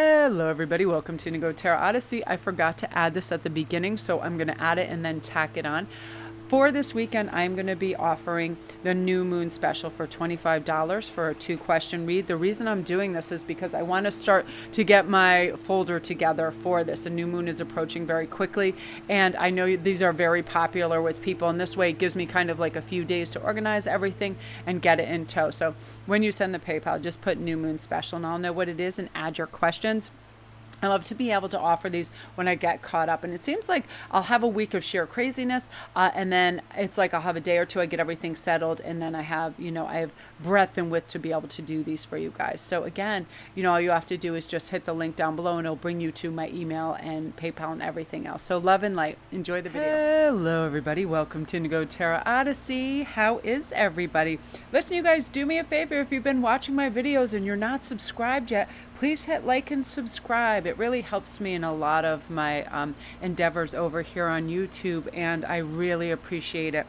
Hello everybody, welcome to Instantgo Tarot Odyssey. I forgot to add this at the beginning, so I'm going to add it and then tack it on. For this weekend, I'm going to be offering the New Moon Special for $25 for a 2-question read. The reason I'm doing this is because I want to start to get my folder together for this. The new moon is approaching very quickly, and I know these are very popular with people, and this way it gives me kind of like a few days to organize everything and get it in tow. So when you send the PayPal, just put New Moon Special, and I'll know what it is and add your questions. I love to be able to offer these when I get caught up. And it seems like I'll have a week of sheer craziness. And then it's like I'll have a day or two, I get everything settled. And then I have breadth and width to be able to do these for you guys. So again, all you have to do is just hit the link down below and it'll bring you to my email and PayPal and everything else. So love and light. Enjoy the video. Hello, everybody. Welcome to Instantgo Tarot Odyssey. How is everybody? Listen, you guys, do me a favor. If you've been watching my videos and you're not subscribed yet, please hit like and subscribe. It really helps me in a lot of my endeavors over here on YouTube, and I really appreciate it.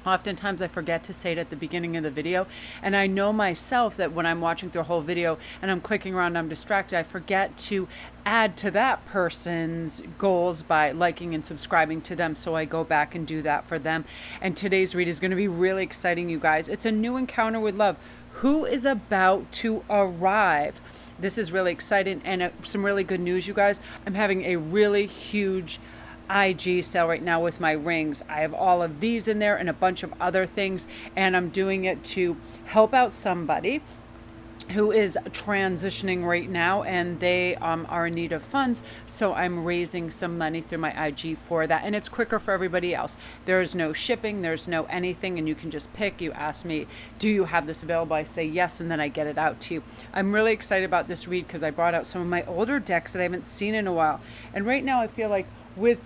Oftentimes I forget to say it at the beginning of the video, and I know myself that when I'm watching through a whole video and I'm clicking around and I'm distracted, I forget to add to that person's goals by liking and subscribing to them, so I go back and do that for them. And today's read is going to be really exciting, you guys. It's a new encounter with love. Who is about to arrive? This is really exciting, and some really good news, you guys. I'm having a really huge IG sale right now with my rings. I have all of these in there and a bunch of other things, and I'm doing it to help out somebody who is transitioning right now, and they are in need of funds. So I'm raising some money through my IG for that, and it's quicker for everybody else. There's no shipping, there's no anything, and you can just pick. You ask me, do you have this available? I say yes, and then I get it out to you. I'm really excited about this read because I brought out some of my older decks that I haven't seen in a while, and right now I feel like with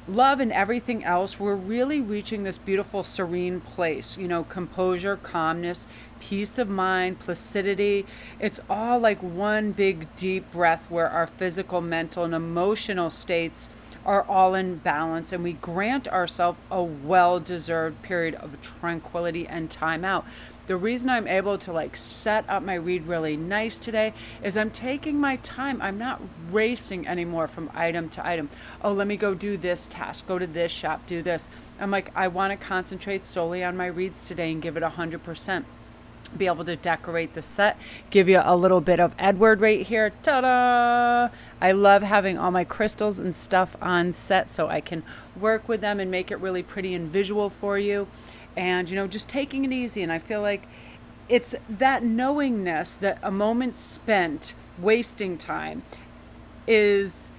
love and everything else, we're really reaching this beautiful serene place, composure, calmness, peace of mind, placidity. It's all like one big deep breath where our physical, mental, and emotional states are all in balance, and we grant ourselves a well-deserved period of tranquility and time out. The reason I'm able to set up my read really nice today is I'm taking my time. I'm not racing anymore from item to item. Oh, let me go do this task, go to this shop, do this. I'm like, I want to concentrate solely on my reads today and give it 100%. Be able to decorate the set, give you a little bit of Edward right here. Ta-da! I love having all my crystals and stuff on set so I can work with them and make it really pretty and visual for you. And, just taking it easy. And I feel like it's that knowingness that a moment spent wasting time is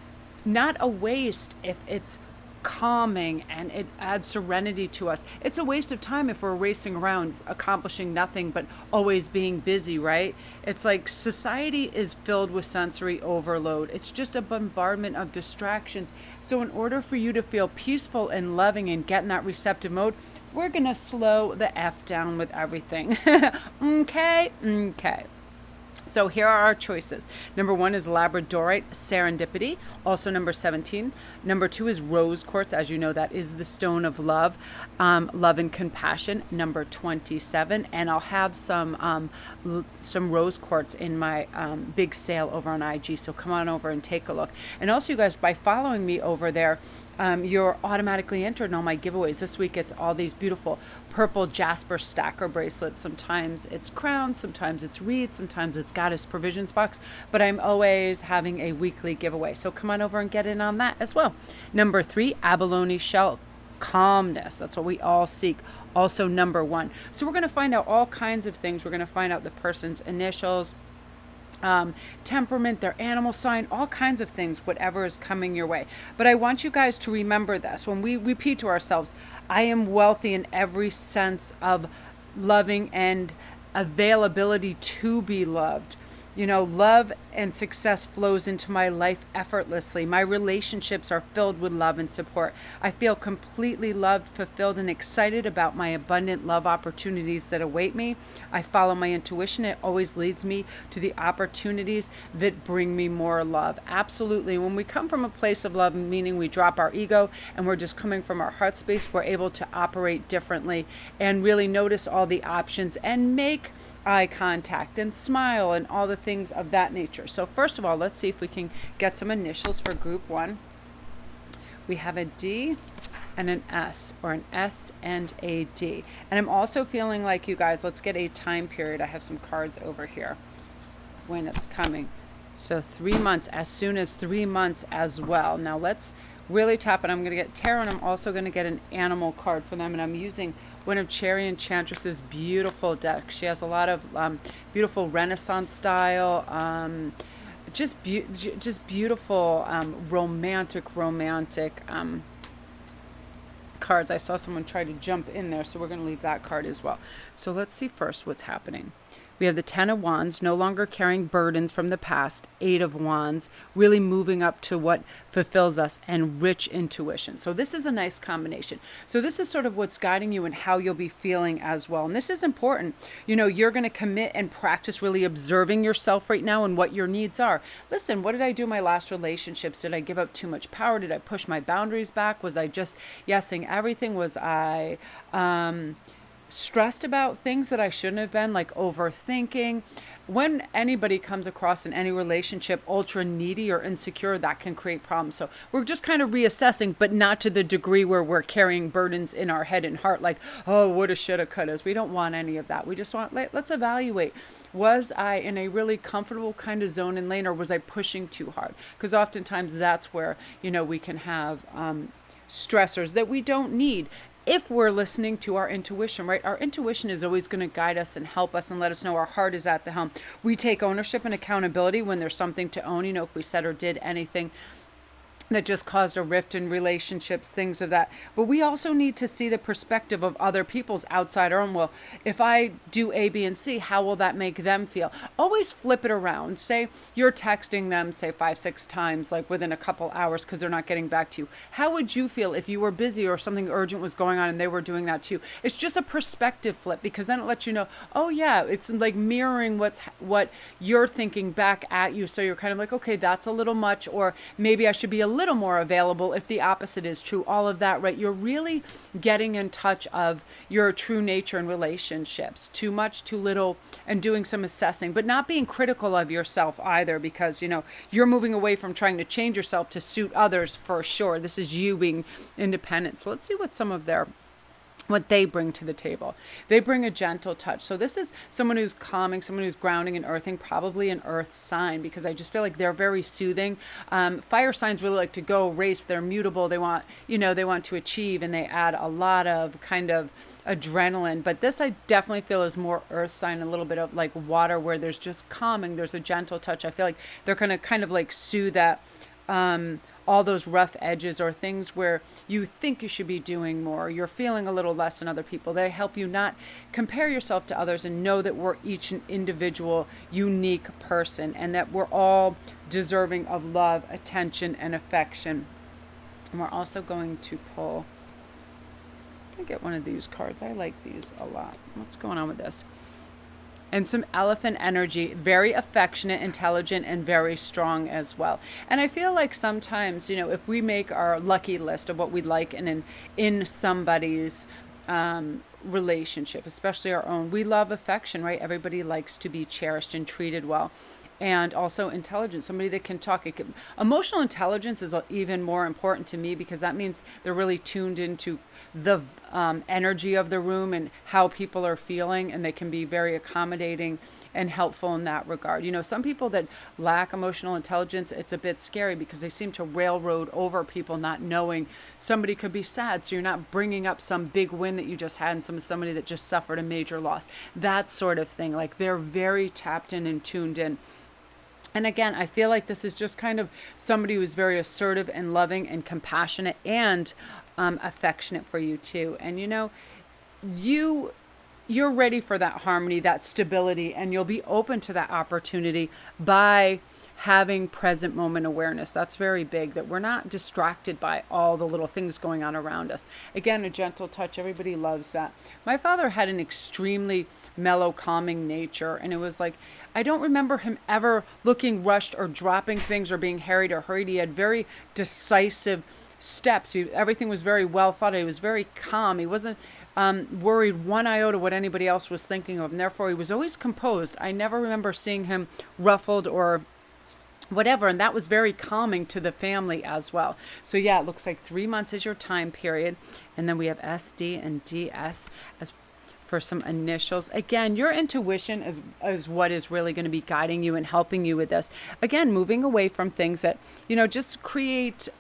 not a waste if it's calming and it adds serenity to us. It's a waste of time if we're racing around accomplishing nothing but always being busy, right? It's like society is filled with sensory overload. It's just a bombardment of distractions. So in order for you to feel peaceful and loving and get in that receptive mode, we're gonna slow the F down with everything. Okay. So here are our choices. Number 1 is labradorite, serendipity, also number 17. Number 2 is rose quartz. As you know, that is the stone of love, love and compassion, number 27. And I'll have some rose quartz in my big sale over on IG. So come on over and take a look. And also, you guys, by following me over there, you're automatically entered in all my giveaways. This week it's all these beautiful purple jasper stacker bracelets. Sometimes it's crowns, sometimes it's wreaths, sometimes it's goddess provisions box, but I'm always having a weekly giveaway. So come on over and get in on that as well. Number 3, abalone shell, calmness. That's what we all seek. Also number 1. So we're going to find out all kinds of things. We're going to find out the person's initials, temperament, their animal sign, all kinds of things, whatever is coming your way. But I want you guys to remember this. When we repeat to ourselves, I am wealthy in every sense of loving and availability to be loved. Love and success flows into my life effortlessly. My relationships are filled with love and support. I feel completely loved, fulfilled, and excited about my abundant love opportunities that await me. I follow my intuition. It always leads me to the opportunities that bring me more love. Absolutely. When we come from a place of love, meaning we drop our ego and we're just coming from our heart space, we're able to operate differently and really notice all the options and make eye contact and smile and all the things of that nature. So first of all, let's see if we can get some initials for group 1. We have a D and an S, or an S and a D. And I'm also feeling like, you guys, let's get a time period. I have some cards over here when it's coming. So 3 months, as soon as 3 months as well. Now let's really tap it. I'm going to get tarot, and I'm also going to get an animal card for them. And I'm using one of Cherry Enchantress's beautiful decks. She has a lot of beautiful Renaissance style, just beautiful romantic cards. I saw someone try to jump in there, so we're going to leave that card as well. So let's see first what's happening. We have the 10 of Wands, no longer carrying burdens from the past. 8 of Wands, really moving up to what fulfills us, and rich intuition. So this is a nice combination. So this is sort of what's guiding you and how you'll be feeling as well. And this is important. You know, you're going to commit and practice really observing yourself right now and what your needs are. Listen, what did I do in my last relationships? Did I give up too much power? Did I push my boundaries back? Was I just yesing everything? Was I stressed about things that I shouldn't have been, like overthinking? When anybody comes across in any relationship ultra needy or insecure, that can create problems. So we're just kind of reassessing, but not to the degree where we're carrying burdens in our head and heart, like, oh, woulda, shoulda, couldas. We don't want any of that. We just want, let's evaluate. Was I in a really comfortable kind of zone and lane, or was I pushing too hard? Because oftentimes that's where, you know, we can have stressors that we don't need. If we're listening to our intuition, right? Our intuition is always going to guide us and help us and let us know our heart is at the helm. We take ownership and accountability when there's something to own. You know, if we said or did anything that just caused a rift in relationships, things of that. But we also need to see the perspective of other people's outside our own. Well, if I do A, B, and C, how will that make them feel? Always flip it around. Say you're texting them, say 5-6 times, like within a couple hours, because they're not getting back to you. How would you feel if you were busy or something urgent was going on and they were doing that too? It's just a perspective flip, because then it lets you know, oh yeah, it's like mirroring what you're thinking back at you. So you're kind of like, okay, that's a little much, or maybe I should be a little more available if the opposite is true. All of that, right? You're really getting in touch of your true nature in relationships. Too much, too little, and doing some assessing, but not being critical of yourself either, because, you know, you're moving away from trying to change yourself to suit others for sure. This is you being independent. So let's see what they bring to the table. They bring a gentle touch. So this is someone who's calming, someone who's grounding and earthing, probably an earth sign, because I just feel like they're very soothing. Fire signs really like to go race. They're mutable. They want to achieve, and they add a lot of kind of adrenaline. But this I definitely feel is more earth sign, a little bit of like water, where there's just calming. There's a gentle touch. I feel like they're going to kind of like soothe that, all those rough edges or things where you think you should be doing more, you're feeling a little less than other people. They help you not compare yourself to others and know that we're each an individual, unique person, and that we're all deserving of love, attention, and affection. And we're also going to pull, I get one of these cards. I like these a lot. What's going on with this? And some elephant energy, very affectionate, intelligent, and very strong as well. And I feel like sometimes, you know, if we make our lucky list of what we'd like in somebody's relationship, especially our own, we love affection, right? Everybody likes to be cherished and treated well. And also intelligence, somebody that can talk. Emotional intelligence is even more important to me, because that means they're really tuned into the energy of the room and how people are feeling, and they can be very accommodating and helpful in that regard. You know, some people that lack emotional intelligence, it's a bit scary because they seem to railroad over people, not knowing somebody could be sad. So you're not bringing up some big win that you just had and somebody that just suffered a major loss, that sort of thing. Like, they're very tapped in and tuned in. And again, I feel like this is just kind of somebody who's very assertive and loving and compassionate and affectionate for you too. And you know, you're ready for that harmony, that stability, and you'll be open to that opportunity by having present moment awareness. That's very big, that we're not distracted by all the little things going on around us. Again, a gentle touch. Everybody loves that. My father had an extremely mellow, calming nature, and it was like, I don't remember him ever looking rushed or dropping things or being harried or hurried. He had very decisive steps. Everything was very well thought. He was very calm. He wasn't worried one iota what anybody else was thinking of him. Therefore, he was always composed. I never remember seeing him ruffled or whatever, and that was very calming to the family as well. So yeah, it looks like 3 months is your time period, and then we have SD and DS as for some initials. Again, your intuition is what is really going to be guiding you and helping you with this. Again, moving away from things that, just create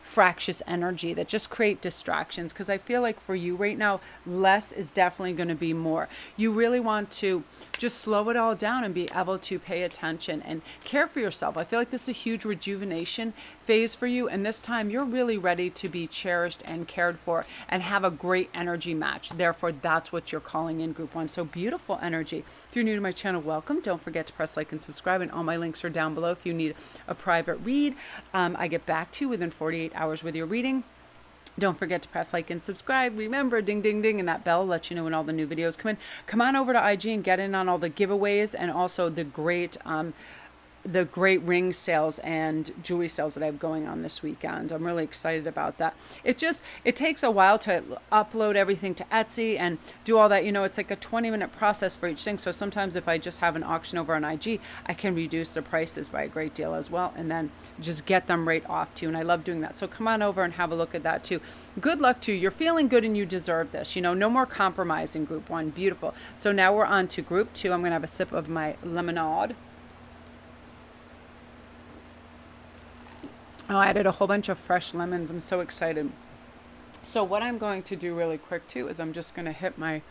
fractious energy, that just create distractions, because I feel like for you right now, less is definitely going to be more. You really want to just slow it all down and be able to pay attention and care for yourself. I feel like this is a huge rejuvenation phase for you, and this time you're really ready to be cherished and cared for and have a great energy match. Therefore, that's what you're calling in, Group 1. So beautiful energy. If you're new to my channel, welcome. Don't forget to press like and subscribe, and all my links are down below if you need a private read. I get back to you within 48 hours with your reading. Don't forget to press like and subscribe. Remember, ding, ding, ding, and that bell lets you know when all the new videos come in. Come on over to IG and get in on all the giveaways and also the great ring sales and jewelry sales that I have going on this weekend. I'm really excited about that. It takes a while to upload everything to Etsy and do all that. It's like a 20-minute process for each thing. So sometimes if I just have an auction over on IG, I can reduce the prices by a great deal as well, and then just get them right off to you. And I love doing that. So come on over and have a look at that too. Good luck to you. You're feeling good and you deserve this. No more compromising, Group 1. Beautiful. So now we're on to Group 2. I'm going to have a sip of my lemonade. Oh, I added a whole bunch of fresh lemons. I'm so excited. So what I'm going to do really quick too is I'm just going to hit my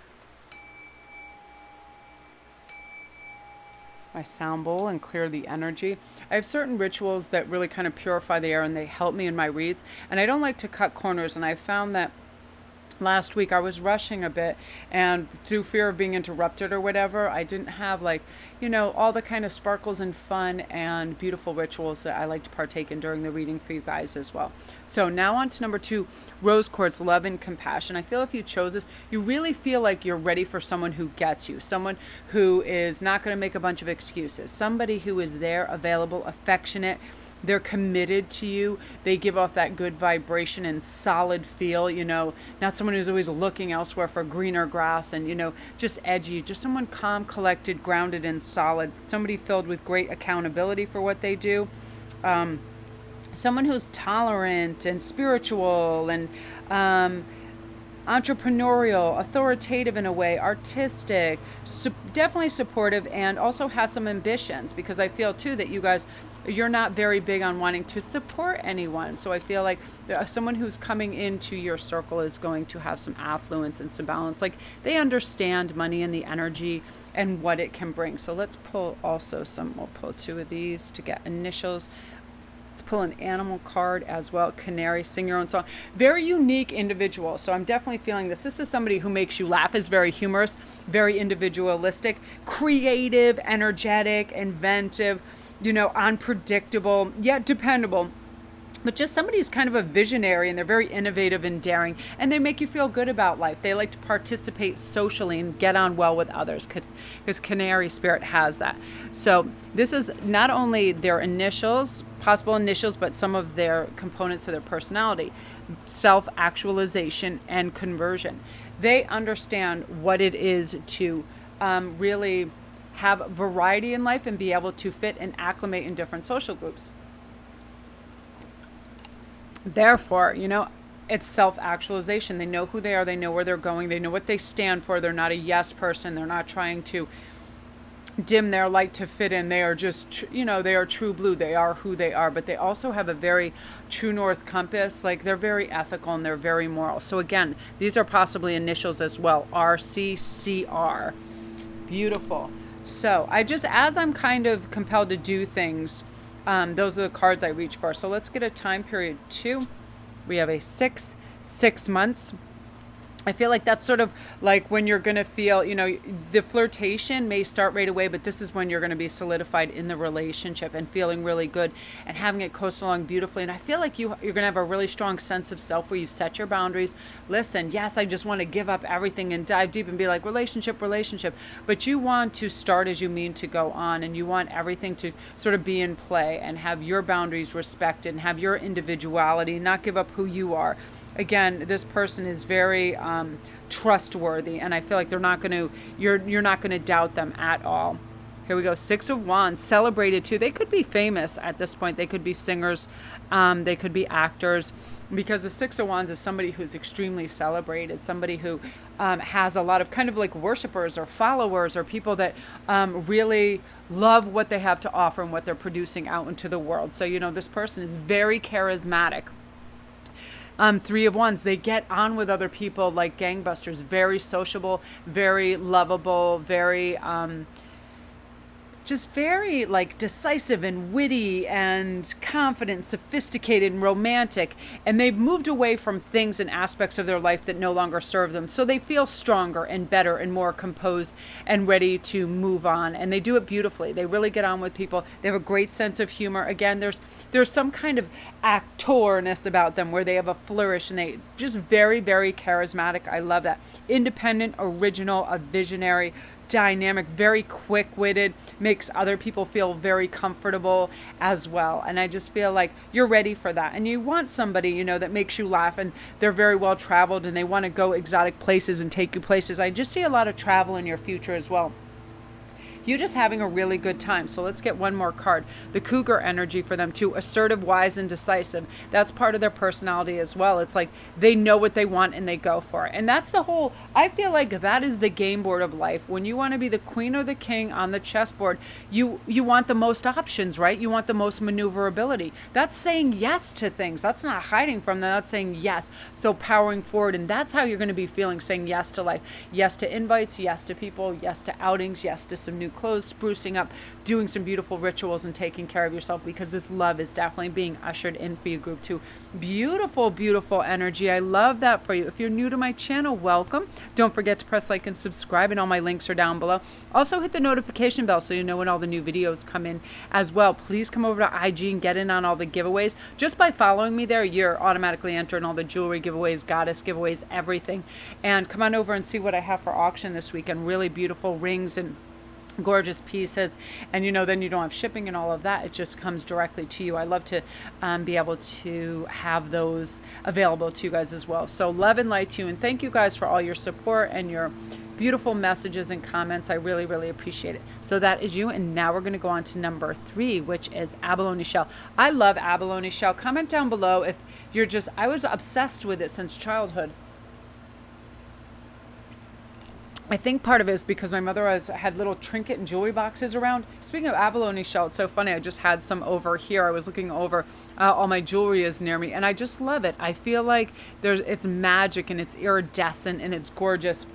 sound bowl and clear the energy. I have certain rituals that really kind of purify the air, and they help me in my reads. And I don't like to cut corners, and I found that last week I was rushing a bit, and through fear of being interrupted or whatever, I didn't have all the kind of sparkles and fun and beautiful rituals that I like to partake in during the reading for you guys as well. So now on to number 2, Rose Quartz, Love and Compassion. I feel if you chose this, you really feel like you're ready for someone who gets you, someone who is not going to make a bunch of excuses, somebody who is there, available, affectionate. They're committed to you. They give off that good vibration and solid feel, not someone who's always looking elsewhere for greener grass and, just edgy, just someone calm, collected, grounded, and solid. Somebody filled with great accountability for what they do. Someone who's tolerant and spiritual and entrepreneurial, authoritative in a way, artistic, definitely supportive, and also has some ambitions, because I feel too that you guys, you're not very big on wanting to support anyone. So I feel like someone who's coming into your circle is going to have some affluence and some balance. Like they understand money and the energy and what it can bring. So let's pull also we'll pull 2 of these to get initials. Let's pull an animal card as well. Canary, sing your own song. Very unique individual. So I'm definitely feeling this. This is somebody who makes you laugh, is very humorous, very individualistic, creative, energetic, inventive, unpredictable, yet dependable. But just somebody who's kind of a visionary, and they're very innovative and daring, and they make you feel good about life. They like to participate socially and get on well with others, because Canary Spirit has that. So this is not only their initials, possible initials, but some of their components of their personality: self-actualization and conversion. They understand what it is to really have variety in life and be able to fit and acclimate in different social groups. Therefore, it's self-actualization. They know who they are. They know where they're going. They know what they stand for. They're not a yes person. They're not trying to dim their light to fit in. They are just, they are true blue. They are who they are. But they also have a very true north compass. Like they're very ethical and they're very moral. So again, these are possibly initials as well. RCCR. Beautiful. So as I'm kind of compelled to do things, those are the cards I reach for. So let's get a time period 2. We have a 6 months. I feel like that's sort of like when you're going to feel, the flirtation may start right away, but this is when you're going to be solidified in the relationship and feeling really good and having it coast along beautifully. And I feel like you're going to have a really strong sense of self where you've set your boundaries. Listen, yes, I just want to give up everything and dive deep and be like relationship, but you want to start as you mean to go on, and you want everything to sort of be in play and have your boundaries respected and have your individuality, not give up who you are. Again, this person is very trustworthy, and I feel like they're not going to, you're not going to doubt them at all. Here we go. Six of Wands, celebrated too. They could be famous at this point. They could be singers. They could be actors, because the Six of Wands is somebody who's extremely celebrated, somebody who has a lot of kind of like worshipers or followers, or people that really love what they have to offer and what they're producing out into the world. So, you know, this person is very charismatic. Three of Wands, they get on with other people like gangbusters, very sociable, very lovable, very just very like decisive and witty and confident, sophisticated and romantic. And they've moved away from things and aspects of their life that no longer serve them. So they feel stronger and better and more composed and ready to move on. And they do it beautifully. They really get on with people. They have a great sense of humor. Again, there's some kind of actorness about them where they have a flourish, and they just very, very charismatic. I love that. Independent, original, a visionary, dynamic, very quick-witted, makes other people feel very comfortable as well. And I just feel like you're ready for that. And you want somebody, you know, that makes you laugh, and they're very well traveled, and they want to go exotic places and take you places. I just see a lot of travel in your future as well. You're just having a really good time. So let's get one more card. The Cougar energy for them too. Assertive, wise, and decisive. That's part of their personality as well. It's like they know what they want and they go for it. And that's the whole, I feel like that is the game board of life. When you want to be the queen or the king on the chessboard, you want the most options, right? You want the most maneuverability. That's saying yes to things. That's not hiding from them. That's saying yes. So powering forward. And that's how you're going to be feeling, saying yes to life. Yes to invites, yes to people, yes to outings, yes to some new clothes, sprucing up, doing some beautiful rituals, and taking care of yourself, because this love is definitely being ushered in for you, group 2. Beautiful, beautiful energy. I love that for you. If you're new to my channel, welcome. Don't forget to press like and subscribe, and all my links are down below. Also hit the notification bell so you know when all the new videos come in as well. Please come over to IG and get in on all the giveaways. Just by following me there, you're automatically entering all the jewelry giveaways, goddess giveaways, everything. And come on over and see what I have for auction this weekend. Really beautiful rings and gorgeous pieces, and you know, then you don't have shipping and all of that. It just comes directly to you. I love to be able to have those available to you guys as well. So love and light to you, and thank you guys for all your support and your beautiful messages and comments. I really, really appreciate it. So that is you, and now we're going to go on to number 3, which is abalone shell. I love abalone shell. Comment down below if you're just, I was obsessed with it since childhood. I think part of it is because my mother had little trinket and jewelry boxes around. Speaking of abalone shell, it's so funny. I just had some over here. I was looking over. All my jewelry is near me, and I just love it. I feel like it's magic, and it's iridescent, and it's gorgeous.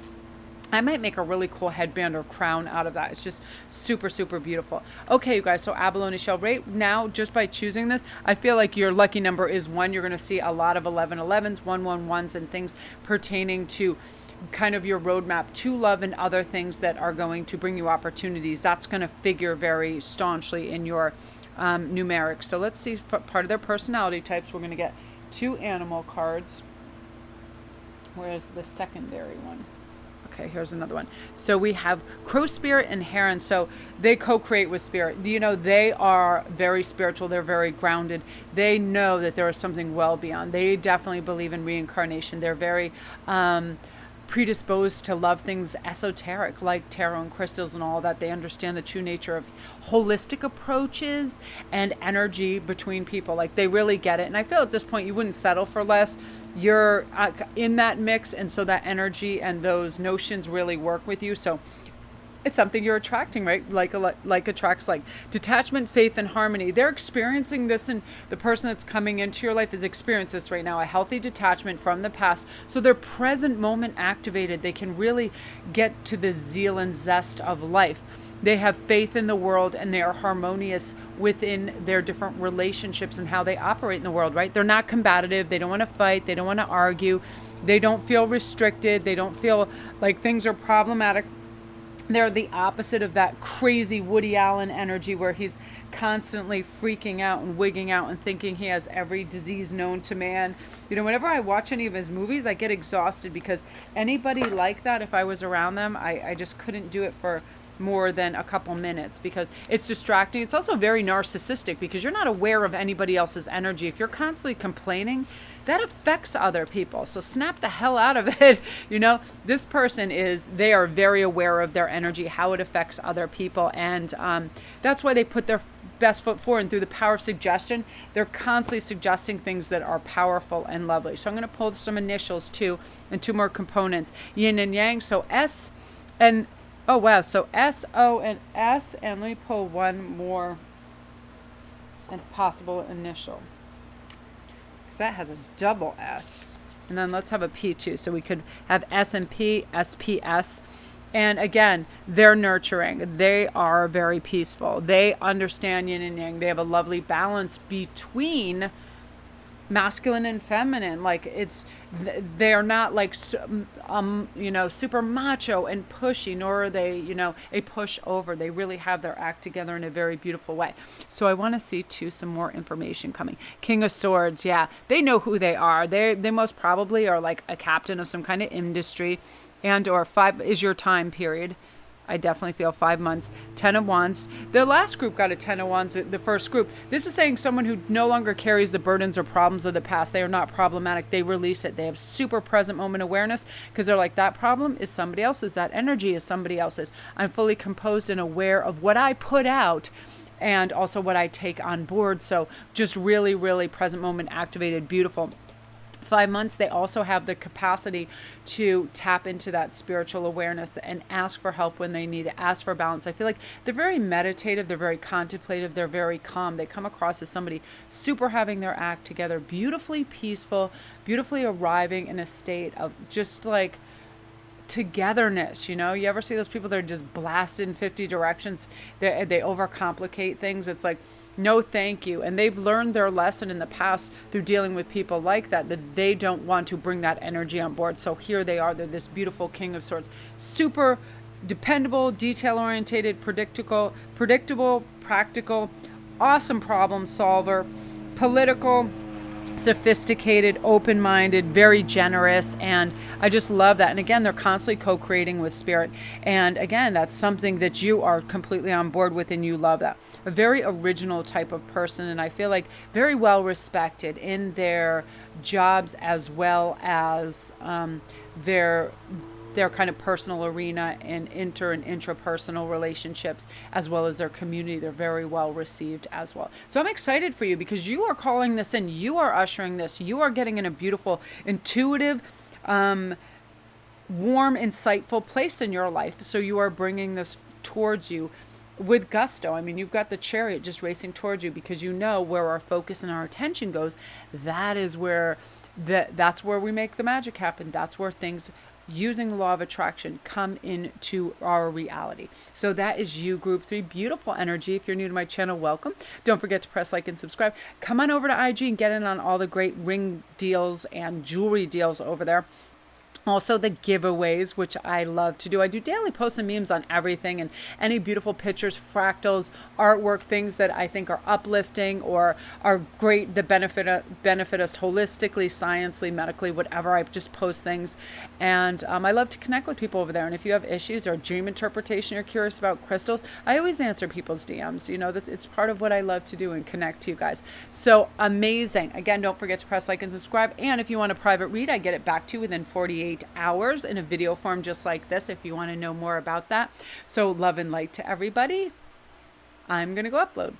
I might make a really cool headband or crown out of that. It's just super, super beautiful. Okay, you guys, so abalone shell. Right now, just by choosing this, I feel like your lucky number is 1. You're going to see a lot of 1111s, 111s, and things pertaining to kind of your roadmap to love and other things that are going to bring you opportunities. That's going to figure very staunchly in your numerics. So let's see part of their personality types. We're going to get 2 animal cards. Where's the secondary one? Okay, here's another one. So we have crow spirit and heron. So they co-create with spirit. You know, they are very spiritual. They're very grounded. They know that there is something well beyond. They definitely believe in reincarnation. They're very predisposed to love things esoteric like tarot and crystals and all that. They understand the true nature of holistic approaches and energy between people. Like, they really get it. And I feel at this point you wouldn't settle for less. You're in that mix, and so that energy and those notions really work with you. So it's something you're attracting, right? Like attracts like. Detachment, faith, and harmony. They're experiencing this, and the person that's coming into your life is experiencing this right now. A healthy detachment from the past. So they're present moment activated. They can really get to the zeal and zest of life. They have faith in the world, and they are harmonious within their different relationships and how they operate in the world, right? They're not combative. They don't want to fight. They don't want to argue. They don't feel restricted. They don't feel like things are problematic. They're the opposite of that crazy Woody Allen energy where he's constantly freaking out and wigging out and thinking he has every disease known to man. You know, whenever I watch any of his movies, I get exhausted, because anybody like that, if I was around them, I just couldn't do it for more than a couple minutes because it's distracting. It's also very narcissistic because you're not aware of anybody else's energy. If you're constantly complaining, that affects other people. So snap the hell out of it. This person they are very aware of their energy, how it affects other people. And that's why they put their best foot forward. And through the power of suggestion, they're constantly suggesting things that are powerful and lovely. So I'm going to pull some initials too, and 2 more components, yin and yang. So S and, oh wow, so S, O, and S. And let me pull one more and possible initial, because that has a double S. And then let's have a P too. So we could have S and P, SPS. And again, they're nurturing. They are very peaceful. They understand yin and yang. They have a lovely balance between masculine and feminine. Like they're not like, super macho and pushy, nor are they, a pushover. They really have their act together in a very beautiful way. So I want to see too some more information coming. King of Swords. Yeah, they know who they are. They most probably are like a captain of some kind of industry, and or 5 is your time period. I definitely feel 5 months. 10 of Wands. The last group got a 10 of Wands, the first group. This is saying someone who no longer carries the burdens or problems of the past. They are not problematic. They release it. They have super present moment awareness because they're like, that problem is somebody else's. That energy is somebody else's. I'm fully composed and aware of what I put out and also what I take on board. So just really, really present moment activated. Beautiful. 5 months, they also have the capacity to tap into that spiritual awareness and ask for help when they need it, ask for balance. I feel like they're very meditative, they're very contemplative, they're very calm. They come across as somebody super having their act together, beautifully peaceful, beautifully arriving in a state of just like togetherness. You ever see those people that are just blasted in 50 directions? They overcomplicate things. It's like, no thank you. And they've learned their lesson in the past through dealing with people like that they don't want to bring that energy on board. So here they are. They're this beautiful King of Swords, super dependable, detail oriented, predictable, practical, awesome problem solver, political, sophisticated, open-minded, very generous, and I just love that. And again, they're constantly co-creating with spirit, and again, that's something that you are completely on board with and you love that. A very original type of person, and I feel like very well respected in their jobs as well as their kind of personal arena and intrapersonal relationships, as well as their community. They're very well received as well. So I'm excited for you because you are calling this in. You are ushering this. You are getting in a beautiful, intuitive, warm, insightful place in your life. So you are bringing this towards you with gusto. I mean, you've got the Chariot just racing towards you because you know where our focus and our attention goes. That is where that's where we make the magic happen. That's where things, using the law of attraction, come into our reality. So that is you, group 3. Beautiful energy. If you're new to my channel, welcome. Don't forget to press like and subscribe. Come on over to IG and get in on all the great ring deals and jewelry deals over there. Also the giveaways, which I love to do. I do daily posts and memes on everything, and any beautiful pictures, fractals, artwork, things that I think are uplifting or are great, that benefit us holistically, sciencely, medically, whatever. I just post things, and I love to connect with people over there. And if you have issues or dream interpretation, you're curious about crystals, I always answer people's DMs. You know, that it's part of what I love to do and connect to you guys. So amazing. Again, don't forget to press like and subscribe. And if you want a private read, I get it back to you within 48 hours in a video form just like this if you want to know more about that. So love and light to everybody. I'm going to go upload.